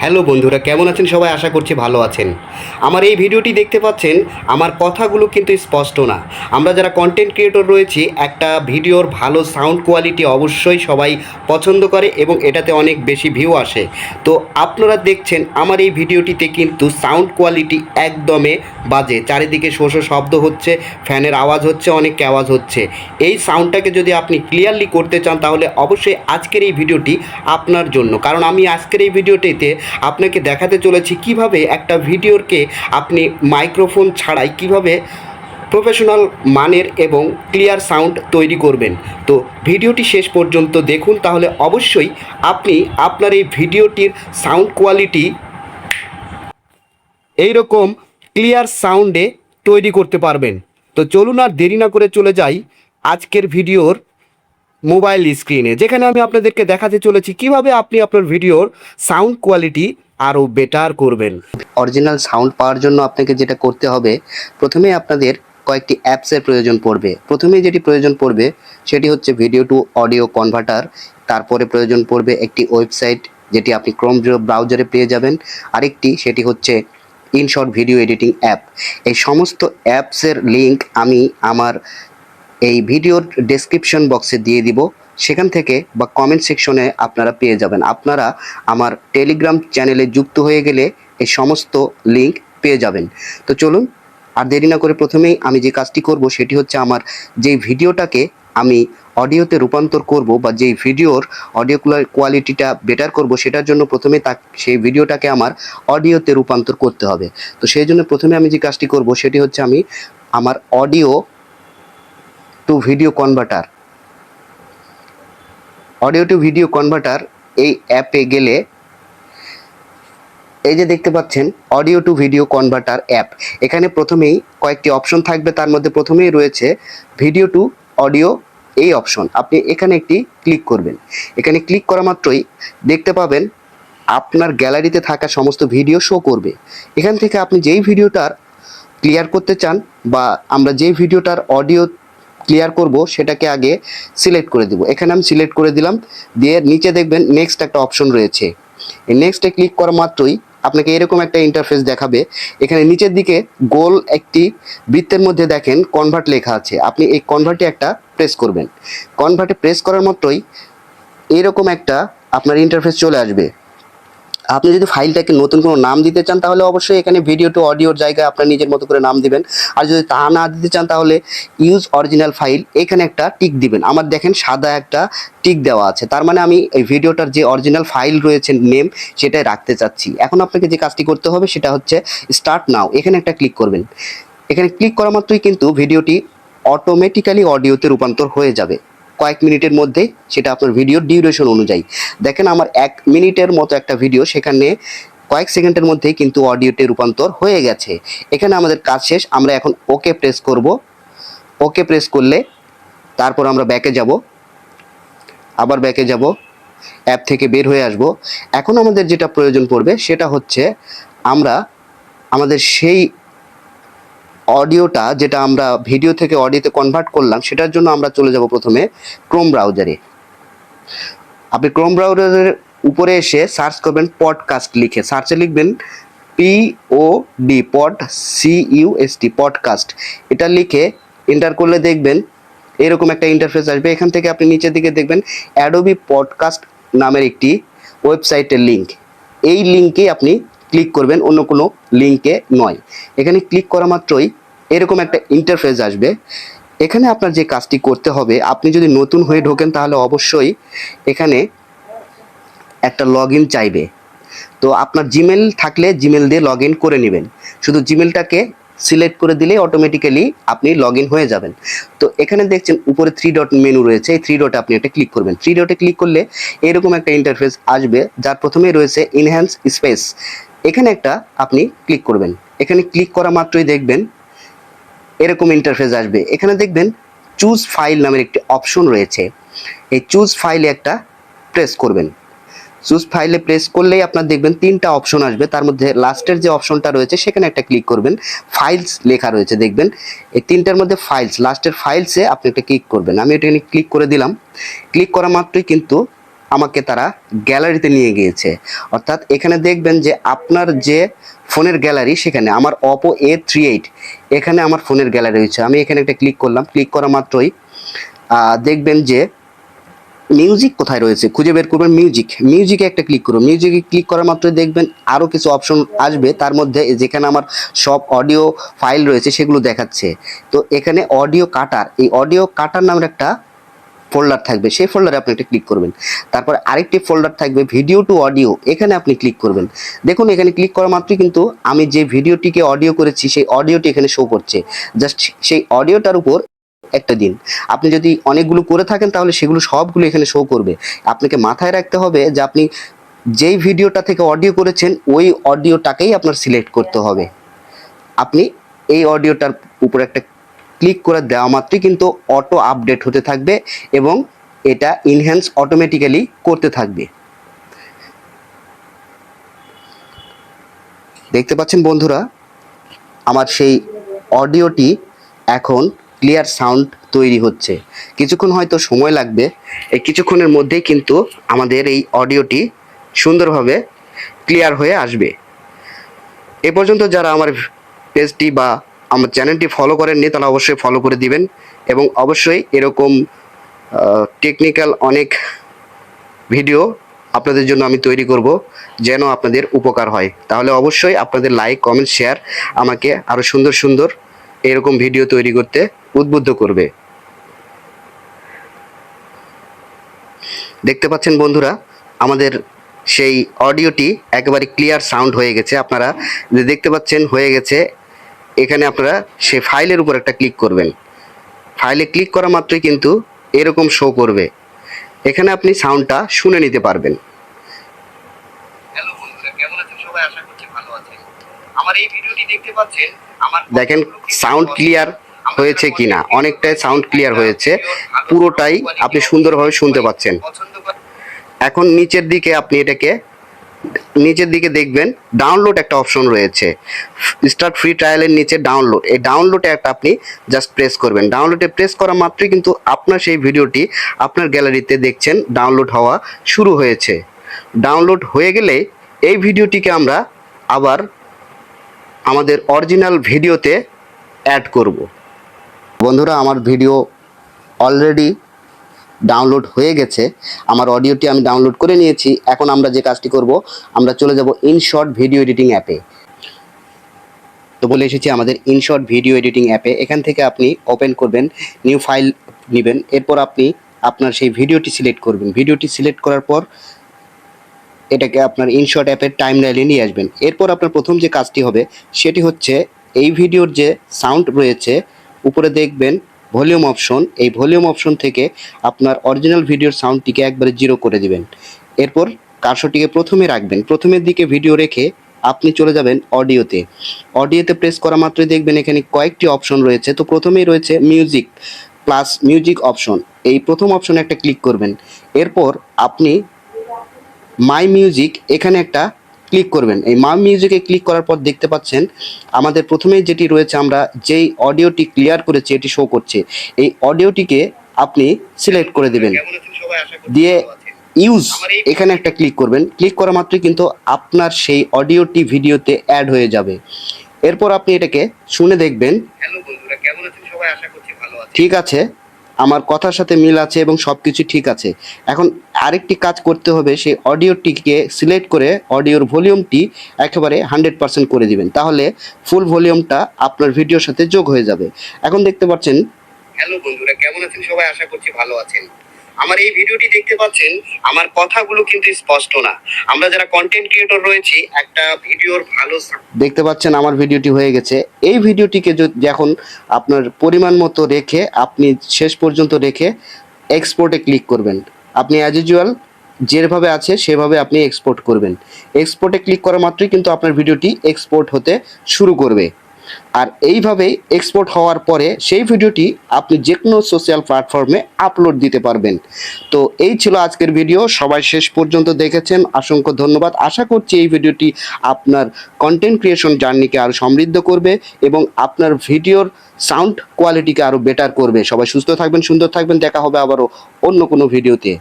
Hello বন্ধুরা, কেমন আছেন সবাই? আশা করছি ভালো আছেন। আমার এই ভিডিওটি দেখতে পাচ্ছেন, আমার কথাগুলো কিন্তু স্পষ্ট না। আমরা যারা কন্টেন্ট ক্রিয়েটর রয়েছি, একটা ভিডিওর ভালো সাউন্ড কোয়ালিটি অবশ্যই সবাই পছন্দ করে এবং এটাতে অনেক বেশি ভিউ আসে। তো আপনারা দেখছেন আমার এই ভিডিওটিতে কিন্তু সাউন্ড কোয়ালিটি একদমে বাজে, চারিদিকে শো শো শব্দ হচ্ছে, ফ্যানের আওয়াজ হচ্ছে, অনেক আওয়াজ হচ্ছে। এই সাউন্ডটাকে যদি আপনি ক্লিয়ারলি করতে চান তাহলে অবশ্যই আজকের এই ভিডিওটি আপনার জন্য, কারণ আমি আজকের এই ভিডিওটিতে আপনাকে দেখাতে চলেছি কিভাবে একটা ভিডিওকে আপনি মাইক্রোফোন ছাড়াই কিভাবে প্রফেশনাল মানের এবং ক্লিয়ার সাউন্ড তৈরি করবেন। তো ভিডিওটি শেষ পর্যন্ত দেখুন, তাহলে অবশ্যই আপনি আপনার এই ভিডিওটির সাউন্ড কোয়ালিটি এইরকম ক্লিয়ার সাউন্ডে তৈরি করতে পারবেন। তো চলুন আর দেরি না করে চলে যাই আজকের ভিডিওর মোবাইল স্ক্রিনে, যেখানে আমি আপনাদেরকে দেখাতে চলেছি কিভাবে আপনি আপনার ভিডিওর সাউন্ড কোয়ালিটি আরও বেটার করবেন। অরিজিনাল সাউন্ড পাওয়ার জন্য আপনাকে যেটা করতে হবে, প্রথমে আপনাদের কয়েকটি অ্যাপসের প্রয়োজন পড়বে। প্রথমে যেটি প্রয়োজন পড়বে সেটি হচ্ছে ভিডিও টু অডিও কনভার্টার। তারপরে প্রয়োজন পড়বে একটি ওয়েবসাইট, যেটি আপনি ক্রোম ব্রাউজারে পেয়ে যাবেন। আরেকটি সেটি হচ্ছে ইনশর্ট ভিডিও এডিটিং অ্যাপ। এই সমস্ত অ্যাপসের লিঙ্ক আমি আমার এই ভিডিওর ডেসক্রিপশন বক্সে দিয়ে দিব, সেখান থেকে বা কমেন্ট সেকশনে আপনারা পেয়ে যাবেন। আপনারা আমার টেলিগ্রাম চ্যানেলে যুক্ত হয়ে গেলে এই সমস্ত লিঙ্ক পেয়ে যাবেন। তো চলুন আর দেরি না করে প্রথমেই আমি যে কাজটি করব সেটি হচ্ছে আমার যেই ভিডিওটাকে আমি অডিওতে রূপান্তর করব বা যেই ভিডিওর অডিও কোয়ালিটিটা বেটার করব, সেটার জন্য প্রথমে সেই ভিডিওটাকে আমার অডিওতে রূপান্তর করতে হবে। তো সেই জন্য প্রথমে আমি যে কাজটি করব সেটি হচ্ছে আমি আমার অডিও টু ভিডিও কনভার্টার এই অ্যাপে গেলে এই যে দেখতে পাচ্ছেন audio to video converter app. এখানে প্রথমেই কয়েকটি অপশন থাকবে, তার মধ্যে প্রথমেই রয়েছে ভিডিও টু অডিও এই অপশন। আপনি এখানে একটি ক্লিক করবেন। এখানে ক্লিক করা মাত্রই দেখতে পাবেন আপনার গ্যালারিতে থাকা সমস্ত ভিডিও শো করবে। এখান থেকে আপনি যেই ভিডিওটার ক্লিয়ার করতে চান বা আমরা যেই ভিডিওটার অডিও ক্লিয়ার করব সেটাকে আগে সিলেক্ট করে দেব। এখানে আমি সিলেক্ট করে দিলাম, দিয়ে নিচে দেখবেন নেক্সট একটা অপশন রয়েছে। এই নেক্সটে ক্লিক করা মাত্রই আপনাকে এরকম একটা ইন্টারফেস দেখাবে। এখানে নিচের দিকে গোল একটি বৃত্তের মধ্যে দেখেন কনভার্ট লেখা আছে। আপনি এই কনভার্টে একটা প্রেস করবেন। কনভার্টে প্রেস করার মাত্রই এরকম একটা আপনার ইন্টারফেস চলে আসবে। আপনি যদি ফাইলটাকে নতুন কোনো নাম দিতে চান তাহলে অবশ্যই এখানে ভিডিও টু অডিওর জায়গায় আপনার নিজের মতো করে নাম দিবেন। আর যদি তা না দিতে চান তাহলে ইউজ অরিজিনাল ফাইল এখানে একটা টিক দিবেন। আমার দেখেন সাদা একটা টিক দেওয়া আছে, তার মানে আমি এই ভিডিওটার যে অরিজিনাল ফাইল রয়েছে নেম সেটাই রাখতে চাচ্ছি। এখন আপনাকে যে কাজটি করতে হবে সেটা হচ্ছে স্টার্ট নাও, এখানে একটা ক্লিক করবেন। এখানে ক্লিক করা মাত্রই কিন্তু ভিডিওটি অটোমেটিক্যালি অডিওতে রূপান্তর হয়ে যাবে কয়েক মিনিটের মধ্যে, সেটা আপনার ভিডিওর ডিউরেশন অনুযায়ী। দেখেন আমার 1 মিনিটের মতো একটা ভিডিও, সেখানে কয়েক সেকেন্ডের মধ্যেই কিন্তু অডিওতে রূপান্তর হয়ে গেছে। এখানে আমাদের কাজ শেষ। আমরা এখন ওকে প্রেস করব। ওকে প্রেস করলে তারপর আমরা ব্যাকে যাব, আবার ব্যাকে যাব, অ্যাপ থেকে বের হয়ে আসব। এখন আমাদের যেটা প্রয়োজন পড়বে সেটা হচ্ছে আমরা আমাদের সেই অডিওটা যেটা আমরা ভিডিও থেকে অডিওতে কনভার্ট করলাম সেটার জন্য আমরা চলে যাব প্রথমে ক্রোম ব্রাউজারে। আপনি ক্রোম ব্রাউজারের উপরে এসে সার্চ করবেন পডকাস্ট, লিখে সার্চে লিখবেন POD পডকাস্ট। এটা লিখে এন্টার করলে দেখবেন এরকম একটা ইন্টারফেস আসবে। এখান থেকে আপনি নিচের দিকে দেখবেন অ্যাডোবি পডকাস্ট নামের একটি ওয়েবসাইটের লিঙ্ক। এই লিঙ্কে আপনি ক্লিক করবেন, অন্য কোনো লিঙ্কে নয়। এখানে ক্লিক করা মাত্রই এরকম একটা ইন্টারফেস আসবে। এখানে আপনার যে কাজটি করতে হবে, আপনি যদি নতুন হয়ে ঢোকেন তাহলে অবশ্যই এখানে একটা লগ ইন চাইবে। তো আপনার জিমেল থাকলে জিমেল দিয়ে লগ ইন করে নেবেন। শুধু জিমেলটাকে সিলেক্ট করে দিলে অটোমেটিক্যালি আপনি লগ ইন হয়ে যাবেন। তো এখানে দেখছেন উপরে 3 ডট মেনু রয়েছে, এই 3 ডটে আপনি এটা ক্লিক করবেন। 3 ডটে ক্লিক করলে এরকম একটা ইন্টারফেস আসবে, যার প্রথমেই রয়েছে ইনহ্যান্স স্পেস। এখানে একটা আপনি ক্লিক করবেন। এখানে ক্লিক করা মাত্রই দেখবেন এরকম ইন্টারফেস আসবে। এখানে দেখবেন চুজ ফাইল নামের একটি অপশন রয়েছে। এই চুজ ফাইলে একটা প্রেস করবেন। চুজ ফাইলে প্রেস করলেই আপনার দেখবেন 3টা অপশন আসবে, তার মধ্যে লাস্টের যে অপশনটা রয়েছে সেখানে একটা ক্লিক করবেন। ফাইলস লেখা রয়েছে দেখবেন, এই 3টার মধ্যে লাস্টের ফাইলসে আপনি একটা ক্লিক করবেন। আমি এটা ক্লিক করে দিলাম। ক্লিক করা মাত্রই কিন্তু আমাকে তারা গ্যালারিতে নিয়ে গিয়েছে। অর্থাৎ এখানে দেখবেন যে আপনার যে ফোনের গ্যালারি, সেখানে আমার Oppo A38 এখানে আমার ফোনের গ্যালারি রয়েছে। আমি এখানে একটা ক্লিক করলাম, ক্লিক করা মাত্রই দেখবেন যে মিউজিক কোথায় রয়েছে খুঁজে বের করবেন। মিউজিকে একটা ক্লিক করুন। মিউজিকে ক্লিক করা মাত্রই দেখবেন আরও কিছু অপশন আসবে, তার মধ্যে যেখানে আমার সব অডিও ফাইল রয়েছে সেগুলো দেখাচ্ছে। তো এখানে অডিও কাটার, এই অডিও কাটার নামের একটা ফোল্ডার থাকবে, সেই ফোল্ডারে আপনি একটা ক্লিক করবেন। তারপর আরেকটি ফোল্ডার থাকবে ভিডিও টু অডিও, এখানে আপনি ক্লিক করবেন। দেখুন এখানে ক্লিক করা মাত্রই কিন্তু আমি যে ভিডিওটিকে অডিও করেছি সেই অডিওটি এখানে শো করছে। জাস্ট সেই অডিওটার উপর একটা দিন। আপনি যদি অনেকগুলো করে থাকেন তাহলে সেগুলো সবগুলো এখানে শো করবে। আপনাকে মাথায় রাখতে হবে যে আপনি যেই ভিডিওটা থেকে অডিও করেছেন ওই অডিওটাকেই আপনার সিলেক্ট করতে হবে। আপনি এই অডিওটার উপর একটা ক্লিক করে দেওয়া মাত্রই কিন্তু অটো আপডেট হতে থাকবে এবং এটা ইনহ্যান্স অটোমেটিক্যালি করতে থাকবে। দেখতে পাচ্ছেন বন্ধুরা, আমার সেই অডিওটি এখন ক্লিয়ার সাউন্ড তৈরি হচ্ছে। কিছুক্ষণ হয়তো সময় লাগবে, এই কিছুক্ষণের মধ্যেই কিন্তু আমাদের এই অডিওটি সুন্দরভাবে ক্লিয়ার হয়ে আসবে। এ পর্যন্ত যারা আমার পেজটি বা আমার চ্যানেলটি ফলো করেননি তারা অবশ্যই ফলো করে দিবেন এবং অবশ্যই এরকম টেকনিক্যাল অনেক ভিডিও আপনাদের জন্য আমি তৈরি করব যেন আপনাদের উপকার হয়। তাহলে অবশ্যই আপনাদের লাইক, কমেন্ট, শেয়ার আমাকে আরও সুন্দর সুন্দর এরকম ভিডিও তৈরি করতে উদ্বুদ্ধ করবে। দেখতে পাচ্ছেন বন্ধুরা, আমাদের সেই অডিওটি একেবারে ক্লিয়ার সাউন্ড হয়ে গেছে। আপনারা দেখতে পাচ্ছেন হয়ে গেছে। এখানে আপনারা সেই ফাইলের উপর একটা ক্লিক করবেন। ফাইলে ক্লিক করা মাত্রই কিন্তু এরকম শো করবে। এখানে আপনি সাউন্ডটা শুনে নিতে পারবেন। হ্যালো বন্ধুরা, কেমন আছেন সবাই? আশা করছি ভালো আছেন। আমার এই ভিডিওটি দেখতে পাচ্ছেন, দেখেন সাউন্ড ক্লিয়ার হয়েছে কিনা। অনেকটাই সাউন্ড ক্লিয়ার হয়েছে, পুরোটাই আপনি সুন্দরভাবে শুনতে পাচ্ছেন। এখন নিচের দিকে আপনি এটাকে নিচের দিকে দেখবেন ডাউনলোড একটা অপশন রয়েছে। স্টার্ট ফ্রি ট্রায়ালের নিচে ডাউনলোড, এই ডাউনলোডে একটা আপনি জাস্ট প্রেস করবেন। ডাউনলোডে প্রেস করা মাত্রই কিন্তু আপনার সেই ভিডিওটি আপনার গ্যালারিতে দেখছেন ডাউনলোড হওয়া শুরু হয়েছে। ডাউনলোড হয়ে গেলে এই ভিডিওটিকে আমরা আবার আমাদের অরিজিনাল ভিডিওতে অ্যাড করব। বন্ধুরা, আমার ভিডিও অলরেডি ডাউনলোড হয়ে গেছে। আমার অডিওটি আমি ডাউনলোড করে নিয়েছি। এখন আমরা যে কাজটি করব, আমরা চলে যাব ইনশর্ট ভিডিও এডিটিং অ্যাপে। তো বলে এসেছি আমাদের ইনশর্ট ভিডিও এডিটিং অ্যাপে। এখান থেকে আপনি ওপেন করবেন, নিউ ফাইল নেবেন। এরপর আপনি আপনার সেই ভিডিওটি সিলেক্ট করবেন। ভিডিওটি সিলেক্ট করার পর এটাকে আপনার ইনশর্ট অ্যাপের টাইমলাইনে নিয়ে আসবেন। এরপর আপনার প্রথম যে কাজটি হবে সেটি হচ্ছে এই ভিডিওর যে সাউন্ড রয়েছে উপরে দেখবেন ভলিউম অপশন, এই ভলিউম অপশন থেকে আপনার অরিজিনাল ভিডিওর সাউন্ডটিকে একবারে 0 করে দিবেন। এরপর কার্সরটিকে প্রথমে রাখবেন, প্রথমের দিকে ভিডিও রেখে আপনি চলে যাবেন অডিওতে। অডিওতে প্রেস করা মাত্রই দেখবেন এখানে কয়েকটি অপশন রয়েছে। তো প্রথমেই রয়েছে মিউজিক প্লাস মিউজিক অপশন, এই প্রথম অপশনে একটা ক্লিক করবেন। এরপর আপনি মাই মিউজিক এখানে একটা ক্লিক করবেন। এই মাই মিউজিকে ক্লিক করার পর দেখতে পাচ্ছেন আমাদের প্রথমেই যেটি রয়েছে, আমরা যেই অডিওটি ক্লিয়ার করেছি এটি শো করছে। এই অডিওটিকে আপনি সিলেক্ট করে দেবেন, দিয়ে ইউজ এখানে একটা ক্লিক করবেন। ক্লিক করা মাত্রই কিন্তু আপনার সেই অডিওটি ভিডিওতে অ্যাড হয়ে যাবে। এরপর আপনি এটাকে শুনে দেখবেন। হ্যালো বন্ধুরা, কেমন আছেন সবাই? আশা করছি ভালো আছেন। ঠিক আছে, আমার কথার সাথে মিল আছে এবং সব কিছু ঠিক আছে। এখন আরেকটি কাজ করতে হবে, সেই অডিওটিকে সিলেক্ট করে অডিওর ভলিউমটি একেবারে 100% করে দিবেন, তাহলে ফুল ভলিউমটা আপনার ভিডিওর সাথে যোগ হয়ে যাবে। এখন দেখতে পাচ্ছেন, হ্যালো বন্ধুরা, কেমন আছেন সবাই? আশা করছি ভালো আছেন। আমার এই ভিডিওটি দেখতে পাচ্ছেন, আমার কথাগুলো কিন্তু স্পষ্ট না। আমরা যারা কন্টেন্ট ক্রিয়েটর রয়েছি, একটা ভিডিওর ভালো দেখতে পাচ্ছেন আমার ভিডিওটি হয়ে গেছে। এই ভিডিওটিকে যখন আপনার পরিমাণ মতো রেখে আপনি শেষ পর্যন্ত রেখে এক্সপোর্টে ক্লিক করবেন। আপনি অ্যাজ ইউজুয়াল যেভাবে আছে সেভাবে আপনি এক্সপোর্ট করবেন। এক্সপোর্টে ক্লিক করা মাত্রই কিন্তু আপনার ভিডিওটি এক্সপোর্ট হতে শুরু করবে। আর এইভাবেই এক্সপোর্ট হওয়ার পরে সেই ভিডিওটি আপনি যে কোনো সোশ্যাল প্ল্যাটফর্মে আপলোড দিতে পারবেন। তো এই ছিল আজকের ভিডিও। সবাই শেষ পর্যন্ত দেখেছেন, অসংখ্য ধন্যবাদ। আশা করছি এই ভিডিওটি আপনার কন্টেন্ট ক্রিয়েশন জার্নিকে আরও সমৃদ্ধ করবে এবং আপনার ভিডিওর সাউন্ড কোয়ালিটিকে আরও বেটার করবে। সবাই সুস্থ থাকবেন, সুন্দর থাকবেন। দেখা হবে আবারও অন্য কোনো ভিডিওতে।